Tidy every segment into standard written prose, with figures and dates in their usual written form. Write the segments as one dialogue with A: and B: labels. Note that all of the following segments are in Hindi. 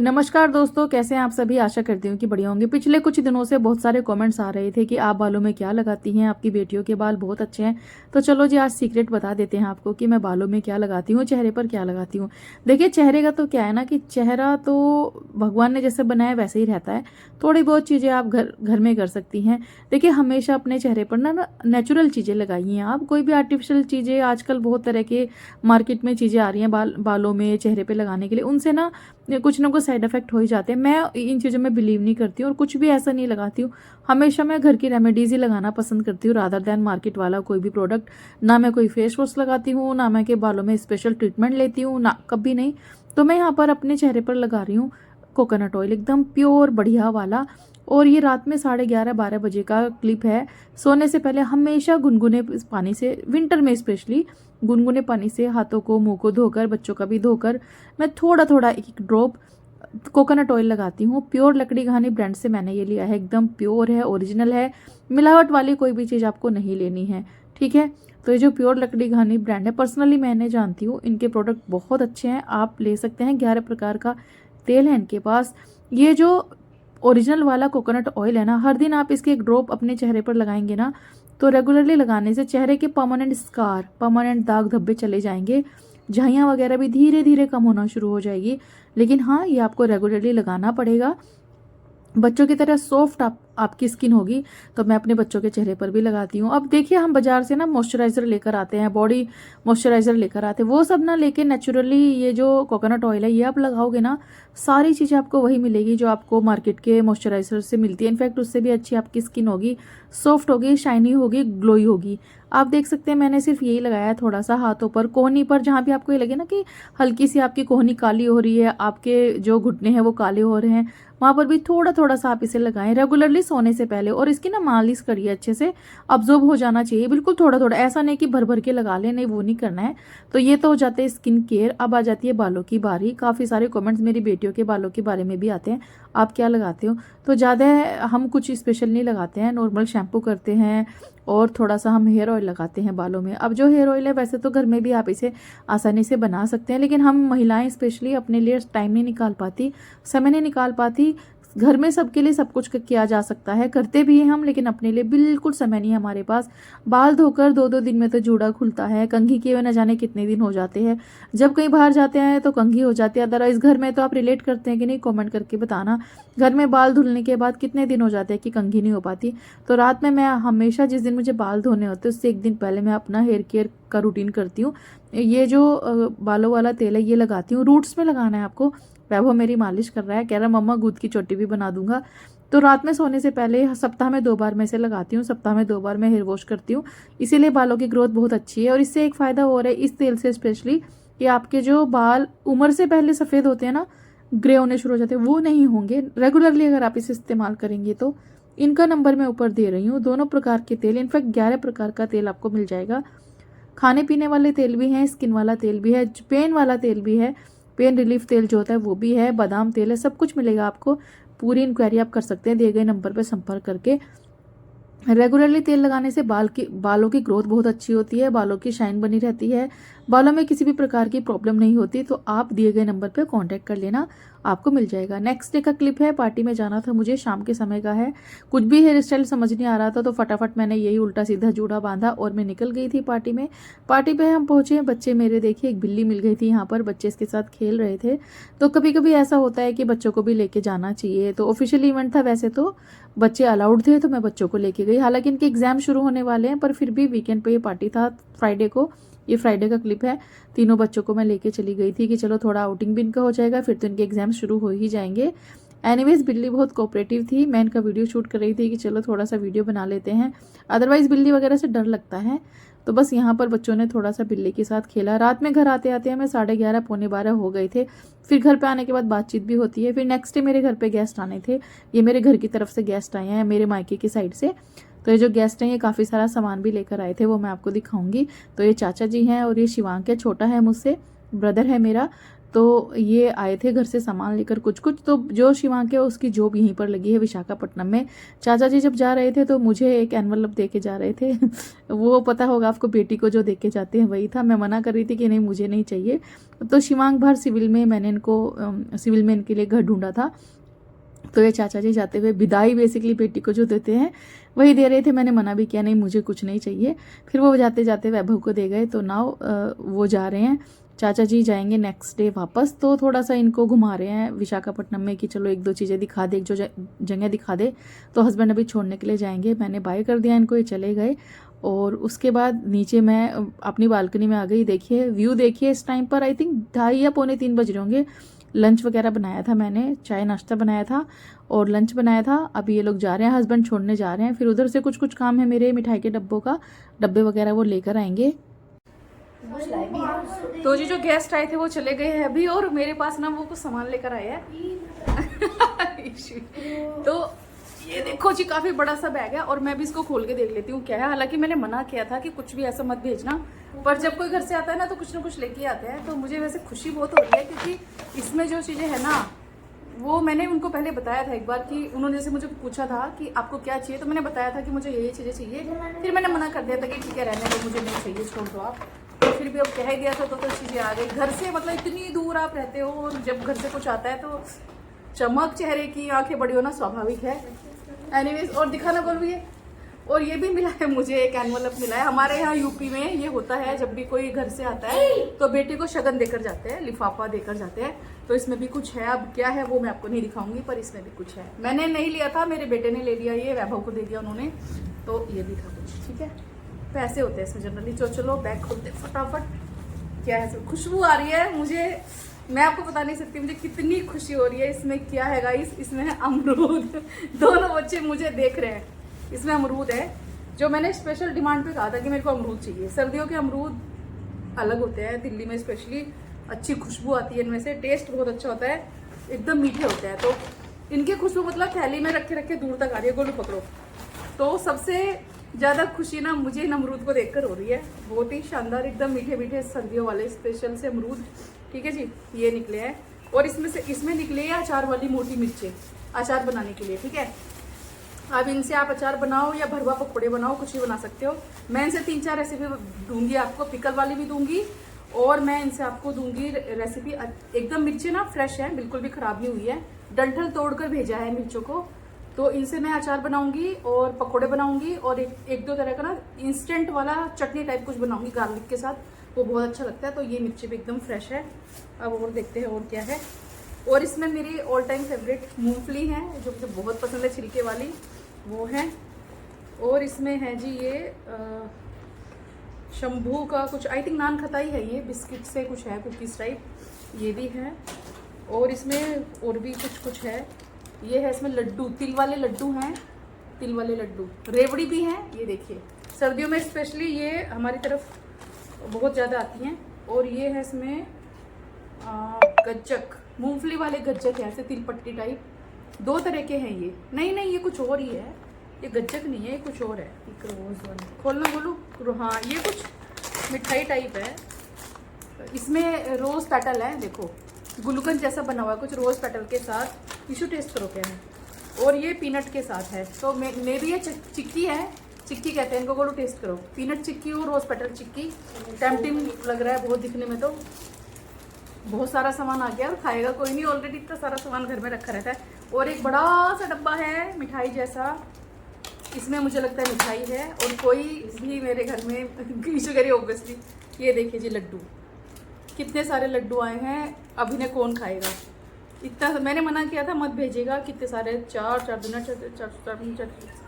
A: नमस्कार दोस्तों, कैसे हैं आप सभी। आशा करती हूँ कि बढ़िया होंगे। पिछले कुछ दिनों से बहुत सारे कमेंट्स आ रहे थे कि आप बालों में क्या लगाती हैं, आपकी बेटियों के बाल बहुत अच्छे हैं। तो चलो जी, आज सीक्रेट बता देते हैं आपको कि मैं बालों में क्या लगाती हूँ, चेहरे पर क्या लगाती हूँ। देखिए, चेहरे का तो क्या है ना कि चेहरा तो भगवान ने जैसे बनाया वैसे ही रहता है। थोड़ी बहुत चीज़ें आप घर घर में कर सकती हैं। देखिए, हमेशा अपने चेहरे पर ना नेचुरल चीज़ें लगाइए। आप कोई भी आर्टिफिशियल चीज़ें, आजकल बहुत तरह के मार्केट में चीज़ें आ रही हैं बालों में, चेहरे पे लगाने के लिए, उनसे ना कुछ ना कुछ साइड इफेक्ट हो ही जाते हैं। मैं इन चीज़ों में बिलीव नहीं करती हूँ और कुछ भी ऐसा नहीं लगाती हूँ। हमेशा मैं घर की रेमेडीज़ ही लगाना पसंद करती हूँ रादर दैन मार्केट वाला कोई भी प्रोडक्ट। ना मैं कोई फेस वॉश लगाती हूँ, ना मैं के बालों में स्पेशल ट्रीटमेंट लेती हूँ, ना कभी नहीं। तो मैं यहाँ पर अपने चेहरे पर लगा रही हूँ कोकोनट ऑयल, एकदम प्योर बढ़िया वाला। और ये रात में 11:30-12 बजे का क्लिप है। सोने से पहले हमेशा गुनगुने पानी से, विंटर में स्पेशली गुनगुने पानी से हाथों को, मुंह को धोकर, बच्चों का भी धोकर, मैं थोड़ा थोड़ा एक एक ड्रॉप कोकोनट ऑयल लगाती हूँ। प्योर लकड़ी घानी ब्रांड से मैंने ये लिया है, एकदम प्योर है, ओरिजिनल है। मिलावट वाली कोई भी चीज़ आपको नहीं लेनी है, ठीक है। तो ये जो प्योर लकड़ी घानी ब्रांड है, पर्सनली मैंने जानती हूँ, इनके प्रोडक्ट बहुत अच्छे हैं, आप ले सकते हैं। 11 प्रकार का तेल है इनके पास। ये जो ओरिजिनल वाला कोकोनट ऑयल है ना, हर दिन आप इसके एक ड्रॉप अपने चेहरे पर लगाएंगे ना, तो रेगुलरली लगाने से चेहरे के परमानेंट स्कार, परमानेंट दाग धब्बे चले जाएंगे। झाइयाँ वगैरह भी धीरे धीरे कम होना शुरू हो जाएगी। लेकिन हाँ, ये आपको रेगुलरली लगाना पड़ेगा। बच्चों की तरह सॉफ्ट आपकी स्किन होगी। तो मैं अपने बच्चों के चेहरे पर भी लगाती हूँ। अब देखिए, हम बाजार से ना मॉइस्चराइज़र लेकर आते हैं, बॉडी मॉइस्चराइज़र लेकर आते हैं, वो सब ना लेके नेचुरली ये जो कोकोनट ऑयल है ये आप लगाओगे ना, सारी चीज़ें आपको वही मिलेगी जो आपको मार्केट के मॉइस्चराइज़र से मिलती है। इनफैक्ट उससे भी अच्छी आपकी स्किन होगी, सॉफ्ट होगी, शाइनी होगी, ग्लोई होगी। आप देख सकते हैं, मैंने सिर्फ यही लगाया है थोड़ा सा हाथों पर, कोहनी पर, जहाँ भी आपको ये लगे ना कि हल्की सी आपकी कोहनी काली हो रही है, आपके जो घुटने हैं वो काले हो रहे हैं, वहाँ पर भी थोड़ा थोड़ा सा आप इसे लगाएं रेगुलरली सोने से पहले। और इसकी ना मालिश करिए अच्छे से, अब्जॉर्ब हो जाना चाहिए बिल्कुल थोड़ा थोड़ा, ऐसा नहीं कि भर भर के लगा ले, नहीं वो नहीं करना है। तो ये तो हो जाते हैं स्किन केयर। अब आ जाती है बालों की बारी। काफ़ी सारे कमेंट्स मेरी बेटियों के बालों के बारे में भी आते हैं, आप क्या लगाते हो। तो ज़्यादा हम कुछ स्पेशल नहीं लगाते हैं, नॉर्मल शैम्पू करते हैं और थोड़ा सा हम हेयर ऑयल लगाते हैं बालों में। अब जो हेयर ऑयल है, वैसे तो घर में भी आप इसे आसानी से बना सकते हैं, लेकिन हम महिलाएं स्पेशली अपने लिए टाइम नहीं निकाल पाती, समय नहीं निकाल पाती। घर में सबके लिए सब कुछ किया जा सकता है, करते भी हैं हम, लेकिन अपने लिए बिल्कुल समय नहीं है हमारे पास। बाल धोकर 2-2 दिन में तो जूड़ा खुलता है, कंघी किए हुए न जाने कितने दिन हो जाते हैं। जब कहीं बाहर जाते हैं तो कंघी हो जाती है। अदरवाइज घर में तो आप रिलेट करते हैं कि नहीं, कमेंट करके बताना। घर में बाल धुलने के बाद कितने दिन हो जाते हैं कि कंघी नहीं हो पाती। तो रात में मैं हमेशा, जिस दिन मुझे बाल धोने होते हैं उससे एक दिन पहले मैं अपना हेयर केयर का रूटीन करती हूँ। ये जो बालों वाला तेल है ये लगाती हूँ, रूट्स में लगाना है आपको। वैभव मेरी मालिश कर रहा है, कह रहा है मम्मा दूध की चोटी भी बना दूंगा। तो रात में सोने से पहले सप्ताह में 2 बार मैं इसे लगाती हूँ, सप्ताह में 2 बार मैं हेयर वॉश करती हूँ। इसीलिए बालों की ग्रोथ बहुत अच्छी है। और इससे एक फ़ायदा और है इस तेल से स्पेशली, कि आपके जो बाल उम्र से पहले सफ़ेद होते हैं ना, ग्रे होने शुरू हो जाते हैं, वो नहीं होंगे रेगुलरली अगर आप इसे इस्तेमाल करेंगे तो। इनका नंबर मैं ऊपर दे रही हूँ, दोनों प्रकार के तेल, इनफैक्ट 11 प्रकार का तेल आपको मिल जाएगा। खाने पीने वाले तेल भी हैं, स्किन वाला तेल भी है, पेन वाला तेल भी है, पेन रिलीफ तेल जो होता है वो भी है, बादाम तेल है, सब कुछ मिलेगा आपको। पूरी इंक्वायरी आप कर सकते हैं दिए गए नंबर पर संपर्क करके। रेगुलरली तेल लगाने से बालों की ग्रोथ बहुत अच्छी होती है, बालों की शाइन बनी रहती है, बालों में किसी भी प्रकार की प्रॉब्लम नहीं होती। तो आप दिए गए नंबर पर कांटेक्ट कर लेना, आपको मिल जाएगा। नेक्स्ट डे का क्लिप है, पार्टी में जाना था मुझे, शाम के समय का है। कुछ भी हेयर स्टाइल समझ नहीं आ रहा था, तो फटाफट मैंने यही उल्टा सीधा जूड़ा बांधा और मैं निकल गई थी पार्टी में। पार्टी पे हम पहुंचे, बच्चे मेरे, देखिए एक बिल्ली मिल गई थी यहाँ पर, बच्चे इसके साथ खेल रहे थे। तो कभी कभी ऐसा होता है कि बच्चों को भी लेके जाना चाहिए। तो ऑफिशियल इवेंट था, वैसे तो बच्चे अलाउड थे, तो मैं बच्चों को लेके गई। हालांकि इनके एग्जाम शुरू होने वाले हैं, पर फिर भी वीकेंड पे ये पार्टी था, फ्राइडे को। ये फ्राइडे का क्लिप है। तीनों बच्चों को मैं लेके चली गई थी कि चलो थोड़ा आउटिंग भी इनका हो जाएगा, फिर तो इनके एग्जाम शुरू हो ही जाएंगे। एनीवेज बिल्ली बहुत कोऑपरेटिव थी, मैं इनका वीडियो शूट कर रही थी कि चलो थोड़ा सा वीडियो बना लेते हैं, अदरवाइज बिल्ली वगैरह से डर लगता है। तो बस यहाँ पर बच्चों ने थोड़ा सा बिल्ली के साथ खेला। रात में घर आते आते हमें 11:30 पौने 12 हो गए थे। फिर घर पे आने के बाद बातचीत भी होती है। फिर नेक्स्ट डे मेरे घर पे गेस्ट आने थे, ये मेरे घर की तरफ से गेस्ट आए हैं, मेरे मायके की साइड से। तो ये जो गेस्ट हैं ये काफ़ी सारा सामान भी लेकर आए थे, वो मैं आपको दिखाऊंगी। तो ये चाचा जी हैं और ये शिवांक है, छोटा है मुझसे, ब्रदर है मेरा। तो ये आए थे घर से सामान लेकर कुछ कुछ। तो जो शिवांक है उसकी जॉब यहीं पर लगी है विशाखापट्टनम में। चाचा जी जब जा रहे थे तो मुझे एक एनवलप दे के जा रहे थे वो पता होगा आपको, बेटी को जो दे के जाते हैं वही था। मैं मना कर रही थी कि नहीं मुझे नहीं चाहिए। तो शिवांक भर सिविल में, मैंने इनको सिविल में इनके लिए घर ढूंढा था। तो ये चाचा जी जाते हुए विदाई बेसिकली बेटी को जो देते हैं वही दे रहे थे। मैंने मना भी किया नहीं मुझे कुछ नहीं चाहिए। फिर वो जाते जाते वैभव को दे गए। तो नाउ वो जा रहे हैं, चाचा जी जाएंगे नेक्स्ट डे वापस। तो थोड़ा सा इनको घुमा रहे हैं विशाखापट्टनम में कि चलो एक दो चीज़ें दिखा दे, एक जो जगह दिखा दे। तो हस्बैंड अभी छोड़ने के लिए जाएंगे, मैंने बाय कर दिया इनको, ये चले गए। और उसके बाद नीचे मैं अपनी बालकनी में आ गई। देखिए व्यू देखिए, इस टाइम पर आई थिंक 2:30 या पौने 3 बज रहे होंगे। लंच वगैरह बनाया था मैंने, चाय नाश्ता बनाया था और लंच बनाया था। अभी ये लोग जा रहे हैं, हस्बैंड छोड़ने जा रहे हैं। फिर उधर से कुछ कुछ काम है मेरे, मिठाई के डब्बे वगैरह वो लेकर आएंगे। तो जी जो गेस्ट आए थे वो चले गए हैं अभी, और मेरे पास ना वो कुछ सामान लेकर आए हैं तो ये देखो जी काफी बड़ा सा बैग है, और मैं भी इसको खोल के देख लेती हूँ क्या है। हालांकि मैंने मना किया था कि कुछ भी ऐसा मत भेजना, पर जब कोई घर से आता है ना तो कुछ ना कुछ लेके आते हैं। तो मुझे वैसे खुशी बहुत हो रही है, क्योंकि इसमें जो चीजें है ना वो मैंने उनको पहले बताया था एक बार, कि उन्होंने जैसे मुझे पूछा था कि आपको क्या चाहिए, तो मैंने बताया था कि मुझे ये चीज़ें चाहिए। फिर मैंने मना कर दिया था कि ठीक है रहने दो, मुझे नहीं चाहिए, छोड़ दो आप। तो फिर भी अब कह ही दिया था तो चीज़ें आ गई घर से। मतलब इतनी दूर आप रहते हो और जब घर से कुछ आता है तो चमक चेहरे की, आंखें बड़ी होना स्वाभाविक है। एनीवेज, और दिखाना बोल भी है। और ये भी मिला है मुझे, एक एनवलप मिला है। हमारे यहाँ यूपी में ये होता है, जब भी कोई घर से आता है तो बेटे को शगन देकर जाते हैं, लिफाफा देकर जाते हैं। तो इसमें भी कुछ है, अब क्या है वो मैं आपको नहीं दिखाऊंगी, पर इसमें भी कुछ है। मैंने नहीं लिया था, मेरे बेटे ने ले लिया, ये वैभव को दे दिया उन्होंने। तो ये भी था कुछ, ठीक है। पैसे होते हैं इसमें जनरली। तो चलो बैग खोलते फटाफट। क्या है, खुशबू आ रही है मुझे, मैं आपको बता नहीं सकती मुझे कितनी खुशी हो रही है। इसमें क्या है गाइस, इसमें है अमरूद दोनों बच्चे मुझे देख रहे हैं। इसमें अमरूद है, जो मैंने स्पेशल डिमांड पे कहा था कि मेरे को अमरूद चाहिए। सर्दियों के अमरूद अलग होते हैं, दिल्ली में स्पेशली अच्छी खुशबू आती है इनमें से, टेस्ट बहुत अच्छा होता है, एकदम मीठे होते हैं। तो इनकी खुशबू मतलब थैली में रखे रखे दूर तक आ रही है, गोलू पकड़ो। तो सबसे ज़्यादा खुशी ना मुझे इन अमरूद को देखकर हो रही है, बहुत ही शानदार, एकदम मीठे मीठे सर्दियों वाले स्पेशल से अमरूद। ठीक है जी, ये निकले हैं। और इसमें निकले हैं अचार वाली मोटी मिर्चें, अचार बनाने के लिए। ठीक है, अब इनसे आप अचार बनाओ या भरवा पकौड़े बनाओ, कुछ भी बना सकते हो। मैं इनसे 3-4 रेसिपी दूंगी आपको, पिकल वाली भी दूंगी, और मैं इनसे आपको दूंगी रेसिपी। एकदम मिर्ची ना फ्रेश है, बिल्कुल भी खराब नहीं हुई है, डंठल तोड़कर भेजा है मिर्चों को। तो इनसे मैं अचार बनाऊंगी और पकौड़े बनाऊंगी, और एक दो तरह का ना इंस्टेंट वाला चटनी टाइप कुछ बनाऊंगी गार्लिक के साथ, वो बहुत अच्छा लगता है। तो ये मिर्ची भी एकदम फ्रेश है। अब और देखते हैं और क्या है। और इसमें मेरी ऑल टाइम फेवरेट मूंगफली है, जो मुझे बहुत पसंद है, छिलके वाली, वो है। और इसमें है जी ये शंभू का कुछ, आई थिंक नान खताई है, ये बिस्किट से कुछ है, कुकीज टाइप, ये भी है। और इसमें और भी कुछ है, ये है इसमें लड्डू, तिल वाले लड्डू हैं, तिल वाले लड्डू, रेवड़ी भी हैं। ये देखिए सर्दियों में स्पेशली ये हमारी तरफ बहुत ज़्यादा आती हैं। और ये है इसमें गज्जक, मूंगफली वाले गज्जक है, ऐसे तिल पट्टी टाइप, 2 तरह के हैं ये। नहीं ये कुछ और ही है, ये गज्जक नहीं है, ये कुछ और है। एक रोज वाले, खोलना बोलो। हाँ ये कुछ मिठाई टाइप है, इसमें रोज पेटल है, देखो गुलकंद जैसा बना हुआ है कुछ रोज पेटल के साथ। इशू टेस्ट करो क्या है। और ये पीनट के साथ है। तो मे भी ये चिक्की है, चिक्की कहते हैं इनको, बोलो टेस्ट करो। पीनट चिक्की और रोज पेटल चिक्की, टेम्पटिंग लग रहा है बहुत दिखने में। तो बहुत सारा सामान आ गया, और खाएगा कोई नहीं, ऑलरेडी इतना सारा सामान घर में रखा रहता है। और एक बड़ा सा डब्बा है मिठाई जैसा, इसमें मुझे लगता है मिठाई है। और कोई भी मेरे घर में इशू करिए ऑब्वियसली। ये देखिए जी लड्डू, कितने सारे लड्डू आए हैं, अब इन्हें कौन खाएगा। इतना मैंने मना किया था मत भेजिएगा, कितने सारे,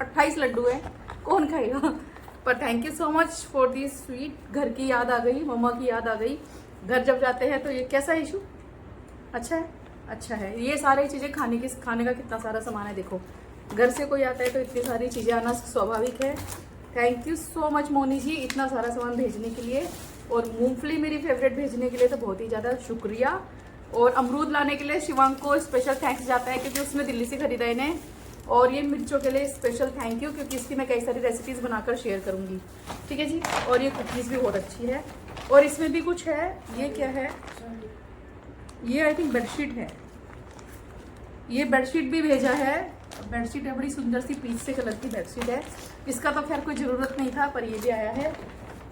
A: 28 लड्डू है, कौन खाएगा। पर thank you so much for this sweet. घर की याद आ गई, मम्मा की याद आ गई। घर जब जाते हैं तो ये कैसा इशू, अच्छा है, अच्छा है। ये सारी चीज़ें खाने का कितना सारा सामान है, देखो घर से कोई आता है तो इतनी सारी चीज़ें आना स्वाभाविक है। Thank you so much Moni ji, इतना सारा सामान भेजने के लिए। और मूंगफली मेरी फेवरेट भेजने के लिए तो बहुत ही ज़्यादा शुक्रिया। और अमरूद लाने के लिए शिवांग को स्पेशल थैंक्स जाता है, क्योंकि उसने दिल्ली से खरीदा इन्हें। और ये मिर्चों के लिए स्पेशल थैंक यू, क्योंकि इसकी मैं कई सारी रेसिपीज़ बनाकर शेयर करूँगी। ठीक है जी। और ये कुकीज़ भी बहुत अच्छी है। और इसमें भी कुछ है, ये क्या है, ये आई थिंक बेडशीट है, ये बेडशीट भी भेजा है। बेडशीट है, बड़ी सुंदर सी पीच से कलर की बेडशीट है। इसका तो खैर कोई ज़रूरत नहीं था, पर ये भी आया है।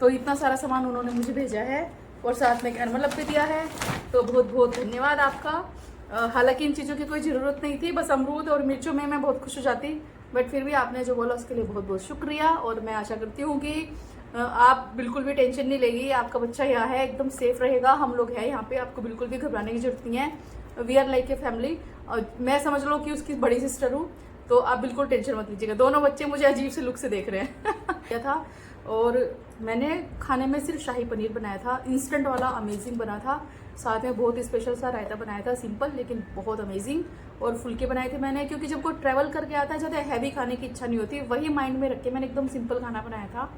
A: तो इतना सारा सामान उन्होंने मुझे भेजा है और साथ में एनवलप भी दिया है, तो बहुत बहुत धन्यवाद आपका। हालांकि इन चीज़ों की कोई ज़रूरत नहीं थी, बस अमरूद और मिर्चों में मैं बहुत खुश हो जाती, बट फिर भी आपने जो बोला उसके लिए बहुत बहुत शुक्रिया। और मैं आशा करती हूँ कि आप बिल्कुल भी टेंशन नहीं लेगी, आपका बच्चा यहाँ है एकदम सेफ रहेगा। हम लोग हैं यहाँ पे, आपको बिल्कुल भी घबराने की जरूरत नहीं है। We are like a family. और मैं समझ लो कि उसकी बड़ी सिस्टर हूँ, तो आप बिल्कुल टेंशन मत लीजिएगा। दोनों बच्चे मुझे अजीब से लुक से देख रहे हैं क्या था। और मैंने खाने में सिर्फ शाही पनीर बनाया था, इंस्टेंट वाला, अमेजिंग बना था। साथ में बहुत स्पेशल सा रायता बनाया था, सिंपल लेकिन बहुत अमेजिंग। और फुलके बनाए थे मैंने, क्योंकि जब कोई ट्रैवल करके आता है ज़्यादा हैवी खाने की इच्छा नहीं होती, वही माइंड में रख के मैंने एकदम सिंपल खाना बनाया था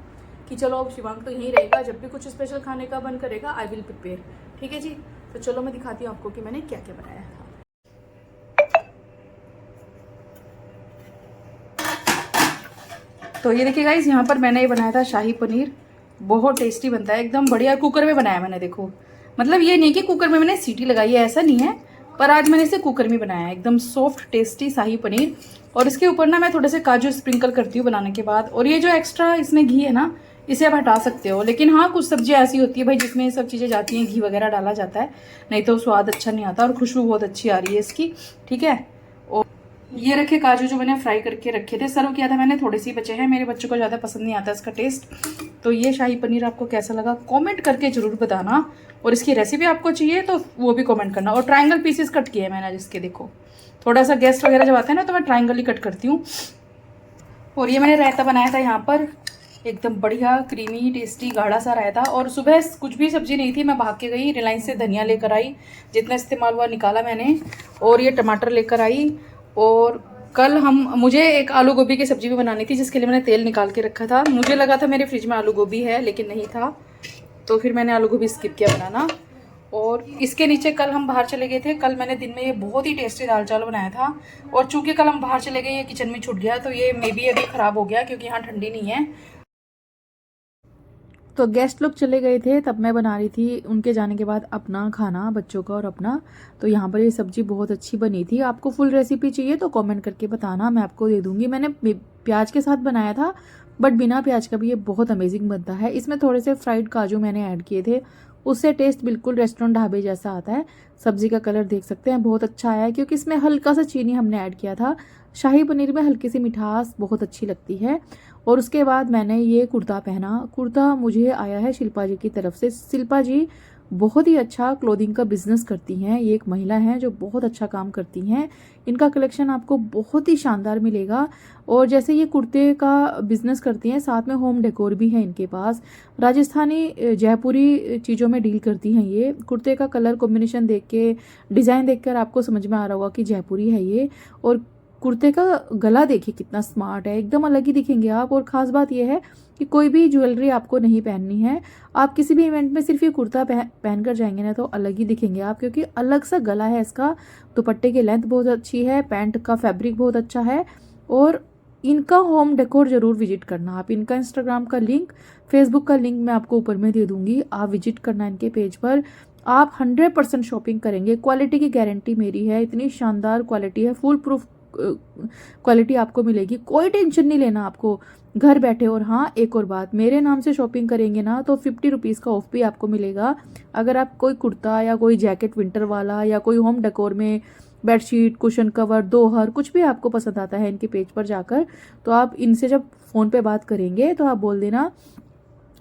A: कि चलो अब शिवांग तो यहीं रहेगा, जब भी कुछ स्पेशल खाने का मन करेगा आई विल प्रिपेयर। ठीक है जी, तो चलो मैं दिखाती हूँ आपको कि मैंने क्या क्या बनाया था। तो ये देखिए गाइस, यहाँ पर मैंने ये बनाया था शाही पनीर, बहुत टेस्टी बनता है, एकदम बढ़िया। कुकर में बनाया मैंने, देखो मतलब ये नहीं कि कुकर में मैंने सीटी लगाई है, ऐसा नहीं है, पर आज मैंने इसे कुकर में बनाया है। एकदम सॉफ्ट टेस्टी शाही पनीर। और इसके ऊपर ना मैं थोड़े से काजू स्प्रिंकल करती हूँ बनाने के बाद। और ये जो एक्स्ट्रा इसमें घी है ना, इसे आप हटा सकते हो। लेकिन हाँ, कुछ सब्जियाँ ऐसी होती है भाई जिसमें ये सब चीज़ें जाती हैं, घी वगैरह डाला जाता है, नहीं तो स्वाद अच्छा नहीं आता। और खुशबू बहुत अच्छी आ रही है इसकी। ठीक है, और ये रखे काजू जो मैंने फ्राई करके रखे थे, सर्व किया था मैंने, थोड़े से बचे हैं, मेरे बच्चों को ज़्यादा पसंद नहीं आता इसका टेस्ट। तो ये शाही पनीर आपको कैसा लगा कमेंट करके ज़रूर बताना। और इसकी रेसिपी आपको चाहिए तो वो भी कमेंट करना। और ट्रायंगल पीसेस कट किए हैं मैंने, जिसके देखो थोड़ा सा गेस्ट वगैरह जब आते हैं ना, तो मैं ट्रायंगल ही कट करती हूँ। और ये मैंने रायता बनाया था यहाँ पर, एकदम बढ़िया क्रीमी टेस्टी गाढ़ा सा रायता। और सुबह कुछ भी सब्जी नहीं थी, मैं भाग के गई रिलायंस से धनिया लेकर आई, जितना इस्तेमाल हुआ निकाला मैंने। और ये टमाटर लेकर आई। और कल मुझे एक आलू गोभी की सब्जी भी बनानी थी, जिसके लिए मैंने तेल निकाल के रखा था। मुझे लगा था मेरे फ्रिज में आलू गोभी है, लेकिन नहीं था, तो फिर मैंने आलू गोभी स्किप किया बनाना। और इसके नीचे कल हम बाहर चले गए थे, कल मैंने दिन में ये बहुत ही टेस्टी दाल चावल बनाया था। और चूंकि कल हम बाहर चले गए, ये किचन में छूट गया, तो ये मे बी अभी ख़राब हो गया, क्योंकि यहाँ ठंडी नहीं है। तो गेस्ट लोग चले गए थे, तब मैं बना रही थी उनके जाने के बाद अपना खाना, बच्चों का और अपना। तो यहाँ पर ये सब्ज़ी बहुत अच्छी बनी थी। आपको फुल रेसिपी चाहिए तो कमेंट करके बताना, मैं आपको दे दूँगी। मैंने प्याज के साथ बनाया था, बट बिना प्याज का भी ये बहुत अमेजिंग बनता है। इसमें थोड़े से फ्राइड काजू मैंने ऐड किए थे, उससे टेस्ट बिल्कुल रेस्टोरेंट ढाबे जैसा आता है। सब्ज़ी का कलर देख सकते हैं, बहुत अच्छा आया है, क्योंकि इसमें हल्का सा चीनी हमने ऐड किया था। शाही पनीर में हल्की सी मिठास बहुत अच्छी लगती है। और उसके बाद मैंने ये कुर्ता पहना। कुर्ता मुझे आया है शिल्पा जी की तरफ से। शिल्पा जी बहुत ही अच्छा क्लोथिंग का बिजनेस करती हैं, ये एक महिला हैं जो बहुत अच्छा काम करती हैं। इनका कलेक्शन आपको बहुत ही शानदार मिलेगा। और जैसे ये कुर्ते का बिजनेस करती हैं, साथ में होम डेकोर भी है इनके पास। राजस्थानी जयपुरी चीज़ों में डील करती हैं ये। कुर्ते का कलर कॉम्बिनेशन देख के, डिज़ाइन देखकर आपको समझ में आ रहा होगा कि जयपुरी है ये। और कुर्ते का गला देखिए कितना स्मार्ट है, एकदम अलग ही दिखेंगे आप। और ख़ास बात यह है कि कोई भी ज्वेलरी आपको नहीं पहननी है, आप किसी भी इवेंट में सिर्फ ये कुर्ता पहन कर जाएंगे ना, तो अलग ही दिखेंगे आप, क्योंकि अलग सा गला है इसका। दुपट्टे की लेंथ बहुत अच्छी है, पैंट का फैब्रिक बहुत अच्छा है। और इनका होम डेकोर जरूर विजिट करना आप। इनका इंस्टाग्राम का लिंक, फेसबुक का लिंक मैं आपको ऊपर में दे दूंगी, आप विजिट करना इनके पेज पर। आप 100% शॉपिंग करेंगे, क्वालिटी की गारंटी मेरी है, इतनी शानदार क्वालिटी है, फुल प्रूफ क्वालिटी आपको मिलेगी। कोई टेंशन नहीं लेना आपको घर बैठे। और हाँ, एक और बात, मेरे नाम से शॉपिंग करेंगे ना, तो 50 रुपीज़ का ऑफ भी आपको मिलेगा। अगर आप कोई कुर्ता या कोई जैकेट विंटर वाला, या कोई होम डेकोर में बेडशीट, कुशन कवर, दोहर, कुछ भी आपको पसंद आता है इनके पेज पर जाकर, तो आप इनसे जब फ़ोन पे बात करेंगे तो आप बोल देना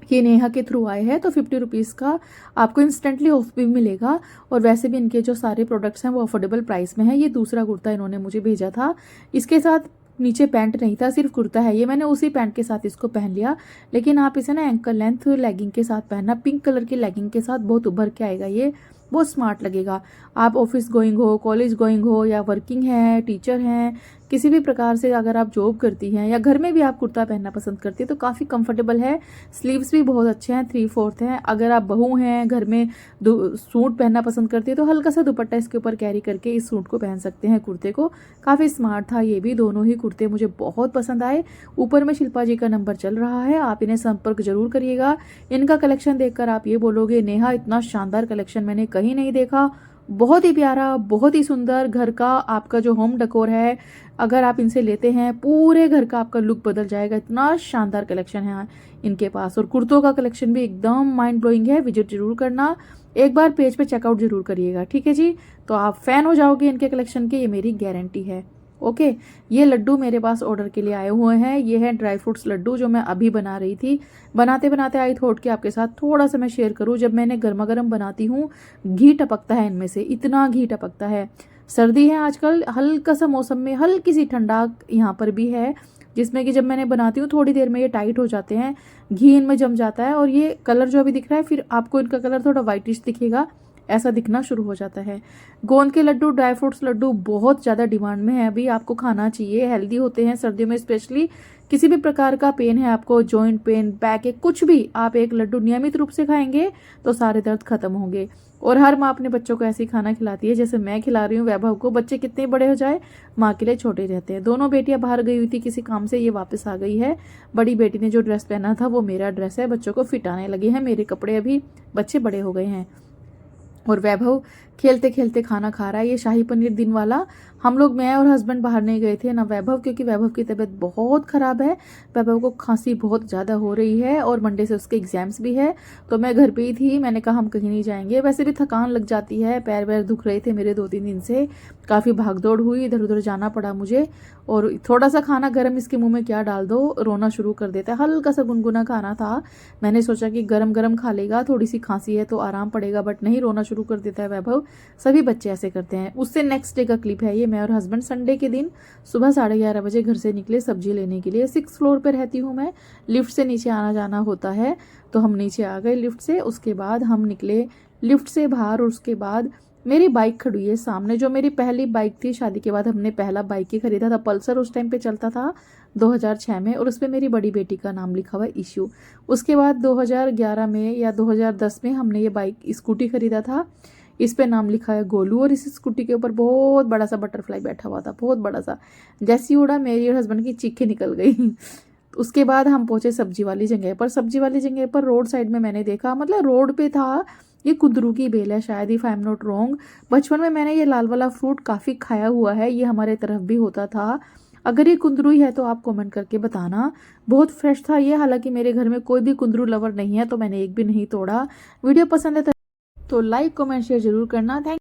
A: कि नेहा के थ्रू आए हैं, तो 50 रुपीज़ का आपको इंस्टेंटली ऑफ भी मिलेगा। और वैसे भी इनके जो सारे प्रोडक्ट्स हैं वो अफोर्डेबल प्राइस में है। ये दूसरा कुर्ता इन्होंने मुझे भेजा था, इसके साथ नीचे पैंट नहीं था, सिर्फ कुर्ता है ये। मैंने उसी पैंट के साथ इसको पहन लिया, लेकिन आप इसे ना एंकल लेंथ लेगिंग के साथ पहनना, पिंक कलर की लेगिंग के साथ बहुत उभर के आएगा ये, बहुत स्मार्ट लगेगा। आप ऑफिस गोइंग हो, कॉलेज गोइंग हो, या वर्किंग है, टीचर हैं, किसी भी प्रकार से अगर आप जॉब करती हैं, या घर में भी आप कुर्ता पहनना पसंद करती है, तो काफ़ी कंफर्टेबल है। स्लीव्स भी बहुत अच्छे हैं, 3/4 हैं। अगर आप बहू हैं, घर में सूट पहनना पसंद करती है, तो हल्का सा दुपट्टा इसके ऊपर कैरी करके इस सूट को पहन सकते हैं, कुर्ते को। काफ़ी स्मार्ट था ये भी, दोनों ही कुर्ते मुझे बहुत पसंद आए। ऊपर में शिल्पा जी का नंबर चल रहा है, आप इन्हें संपर्क जरूर करिएगा। इनका कलेक्शन देखकर आप ये बोलोगे, नेहा इतना शानदार कलेक्शन मैंने कहीं नहीं देखा, बहुत ही प्यारा, बहुत ही सुंदर घर का आपका जो होम डेकोर है, अगर आप इनसे लेते हैं पूरे घर का आपका लुक बदल जाएगा। इतना शानदार कलेक्शन है इनके पास, और कुर्तों का कलेक्शन भी एकदम माइंड ब्लोइंग है। विजिट जरूर करना, एक बार पेज पे चेकआउट जरूर करिएगा, ठीक है जी। तो आप फैन हो जाओगे इनके कलेक्शन के, ये मेरी गारंटी है। ओके, ये लड्डू मेरे पास ऑर्डर के लिए आए हुए हैं। ये है ड्राई फ्रूट्स लड्डू जो मैं अभी बना रही थी। बनाते बनाते आई थॉट कि आपके साथ थोड़ा सा मैं शेयर करूं। जब मैंने गर्मा गर्म बनाती हूँ, घी टपकता है इनमें से, इतना घी टपकता है। सर्दी है आजकल, हल्का सा मौसम में हल्की सी ठंडा यहाँ पर भी है, जिसमें कि जब मैंने बनाती हूँ थोड़ी देर में ये टाइट हो जाते हैं, घी इनमें जम जाता है, और ये कलर जो अभी दिख रहा है, फिर आपको इनका कलर थोड़ा वाइटिश दिखेगा, ऐसा दिखना शुरू हो जाता है। गोंद के लड्डू, ड्राई फ्रूट्स लड्डू बहुत ज़्यादा डिमांड में है अभी, आपको खाना चाहिए, हेल्दी होते हैं सर्दियों में स्पेशली। किसी भी प्रकार का पेन है आपको, जॉइंट पेन, बैक एक, कुछ भी, आप एक लड्डू नियमित रूप से खाएंगे तो सारे दर्द खत्म होंगे। और हर माँ अपने बच्चों को ऐसे ही खाना खिलाती है जैसे मैं खिला रही हूँ वैभव को। बच्चे कितने बड़े हो जाए, माँ के लिए छोटे रहते हैं। दोनों बेटियां बाहर गई हुई थी किसी काम से, ये वापस आ गई है। बड़ी बेटी ने जो ड्रेस पहना था वो मेरा ड्रेस है, बच्चों को फिट आने लगे हैं मेरे कपड़े, अभी बच्चे बड़े हो गए हैं। और वैभव खेलते खेलते खाना खा रहा है। ये शाही पनीर दिन वाला, हम लोग, मैं और हस्बैंड बाहर नहीं गए थे ना वैभव, क्योंकि वैभव की तबीयत बहुत ख़राब है। वैभव को खांसी बहुत ज़्यादा हो रही है और मंडे से उसके एग्जाम्स भी है, तो मैं घर पे ही थी। मैंने कहा हम कहीं नहीं जाएंगे, वैसे भी थकान लग जाती है, पैर वैर दुख रहे थे मेरे 2-3 दिन से, काफ़ी भागदौड़ हुई, इधर उधर जाना पड़ा मुझे। और थोड़ा सा खाना गर्म इसके मुंह में क्या डाल दो, रोना शुरू कर देता है। हल्का सा गुनगुना खाना था, मैंने सोचा कि गरम गरम खा लेगा, थोड़ी सी खांसी है तो आराम पड़ेगा, बट नहीं, रोना शुरू कर देता है वैभव। सभी बच्चे ऐसे करते हैं। उससे नेक्स्ट डे का क्लिप है ये। मैं और हस्बैंड संडे के दिन सुबह 11:30 बजे घर से निकले सब्जी लेने के लिए। 6th फ्लोर पर रहती हूँ मैं, लिफ्ट से नीचे आना जाना होता है, तो हम नीचे आ गए लिफ्ट से। उसके बाद हम निकले लिफ्ट से बाहर, और उसके बाद मेरी बाइक खड़ी है सामने, जो मेरी पहली बाइक थी। शादी के बाद हमने पहला बाइक ही खरीदा था, पल्सर उस टाइम पे चलता था 2006 में, और उस पर मेरी बड़ी बेटी का नाम लिखा हुआ है इशू। उसके बाद 2011 में या 2010 में हमने ये बाइक स्कूटी खरीदा था, इस पे नाम लिखा है गोलू, और इस स्कूटी के ऊपर बहुत बड़ा सा बटरफ्लाई बैठा हुआ था, बहुत बड़ा सा। जैसी उड़ा, मेरी और हस्बैंड की चीखें निकल गई। उसके बाद हम पहुंचे सब्जी वाली जगह पर। सब्जी वाली जगह पर रोड साइड में मैंने देखा, मतलब रोड पे था, ये कुंदरू की बेल है शायद, if I am not wrong. बचपन में मैंने ये लाल वाला फ्रूट काफ़ी खाया हुआ है, ये हमारे तरफ भी होता था। अगर ये कुंदरू ही है तो आप कमेंट करके बताना। बहुत फ्रेश था ये, हालांकि मेरे घर में कोई भी कुंदरू लवर नहीं है, तो मैंने एक भी नहीं तोड़ा। वीडियो पसंद है तो लाइक कमेंट शेयर जरूर करना। थैंक